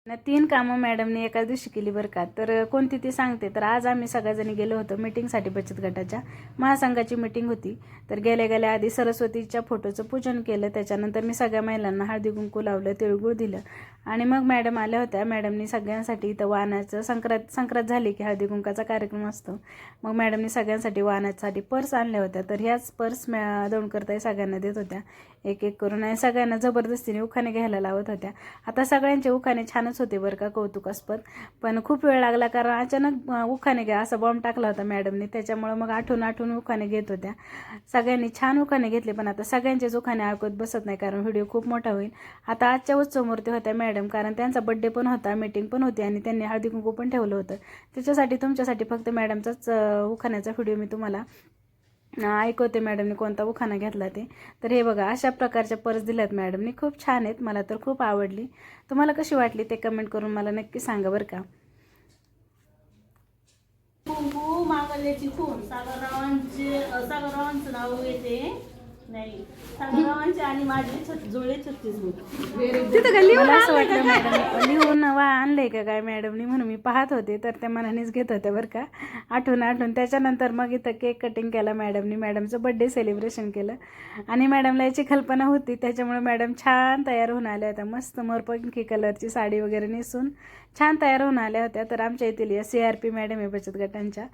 3 कामं मॅडमने एका दिवशी केली बरं का. तर कोणती ती सांगते. तर आज आम्ही सगळ्याजणी गेलो होतो मीटिंगसाठी, बचत गटाच्या महासंघाची मीटिंग होती. तर गेल्या गेल्या आधी सरस्वतीच्या फोटोचं पूजन केलं. त्याच्यानंतर मी सगळ्या महिलांना हळदी कुंकू लावलं, तिळगुळ दिलं आणि मग मॅडम आल्या होत्या. मॅडमनी सगळ्यांसाठी इथं वाहनाचं संक्रांत झाली की हळदी कुंकाचा कार्यक्रम असतो. मग मॅडमनी सगळ्यांसाठी वाहनासाठी पर्स आणल्या होत्या. तर ह्याच पर्स दौंडकरताई सगळ्यांना देत होत्या एक एक करून आणि सगळ्यांना जबरदस्तीने उखाणे घ्यायला लावत होत्या. आता सगळ्यांचे उखाणे छानच होते बरं का, कौतुकास्पद. पण खूप वेळ लागला कारण अचानक उखाणे घ्या असा बॉम्ब टाकला होता मॅडमने. त्याच्यामुळं मग आठवून उखाणे घेत होत्या. सगळ्यांनी छान उखाणे घेतले. पण आता सगळ्यांचेच उखाणे ऐकत बसत नाही कारण व्हिडिओ खूप मोठा होईल. आता आजच्या उत्सवमूर्ती होत्या मॅडम, कारण त्यांचा बड्डे पण होता, मीटिंग पण होती आणि त्यांनी हळदी कुंकू पण ठेवलं होतं. त्याच्यासाठी तुमच्यासाठी फक्त मॅडमचाच उखाण्याचा व्हिडिओ मी तुम्हाला ऐकवते. मॅडमने कोणता उखाणा घेतला ते. तर हे बघा, अशा प्रकारच्या पर्स दिल्यात मॅडमने. खूप छान आहेत, मला तर खूप आवडली. तुम्हाला कशी वाटली ते कमेंट करून मला नक्की सांगा बरं का. कुंकू मांगल्याची खून सागररावांचं नाव येते. नाही, सागररावांचे आणि माझे जुळे 36 मला असं वाटलं मॅडम लिहून आणलंय का काय मॅडमनी, म्हणून मी पाहत होते. तर त्या मनानेच घेत होत्या बरं का, आठवून. त्याच्यानंतर मग इथं केक कटिंग केला मॅडमनी, मॅडमचं बड्डे सेलिब्रेशन केलं आणि मॅडमला याची कल्पना होती. त्याच्यामुळे मॅडम छान तयार होऊन आल्या होत्या. मस्त मोरपंखी कलरची साडी वगैरे नेसून छान तयार होऊन आल्या होत्या. तर आमच्या येथील CRP मॅडम आहे बचत गटांच्या.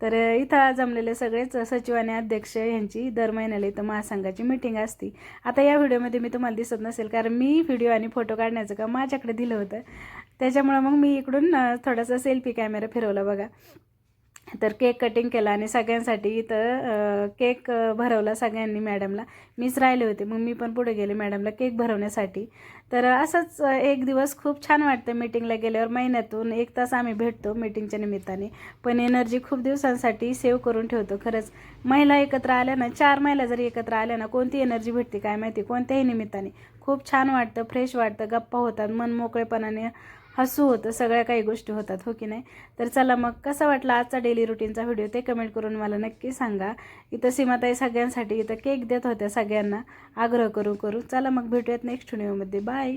तर इथं जमलेले सगळेच सचिव आणि अध्यक्ष यांची दर महिन्याला इथं महासंघाची मीटिंग असती. आता या व्हिडिओमध्ये मी तुम्हाला दिसत नसेल कारण मी व्हिडिओ आणि फोटो काढण्याचं काम माझ्याकडे दिलं होतं. त्याच्यामुळं मग मी इकडून थोडासा सेल्फी कॅमेरा फिरवला बघा. तर केक कटिंग केला आणि सगळ्यांसाठी इथं केक भरवला सगळ्यांनी मॅडमला. मीच राहिले होते, मग मी पण पुढे गेले मॅडमला केक भरवण्यासाठी. तर असंच एक दिवस खूप छान वाटतं मीटिंगला गेल्यावर. महिन्यातून 1 तास आम्ही भेटतो मीटिंगच्या निमित्ताने, पण एनर्जी खूप दिवसांसाठी सेव्ह करून ठेवतो. खरंच महिला एकत्र आल्या ना, 4 महिला जरी एकत्र आल्या ना, कोणती एनर्जी भेटते काय माहिती, कोणत्याही निमित्ताने खूप छान वाटतं, फ्रेश वाटतं, गप्पा होतात, मन मोकळेपणाने हसू होतं, सगळ्या काही गोष्टी होतात, हो की नाही. तर चला मग, कसा वाटला आजचा डेली रुटीनचा व्हिडिओ ते कमेंट करून मला नक्की सांगा. इथं सीमाताई सगळ्यांसाठी इथं केक देत होत्या सगळ्यांना आग्रह करू. चला मग भेटूयात नेक्स्ट व्हिडिओमध्ये. बाय.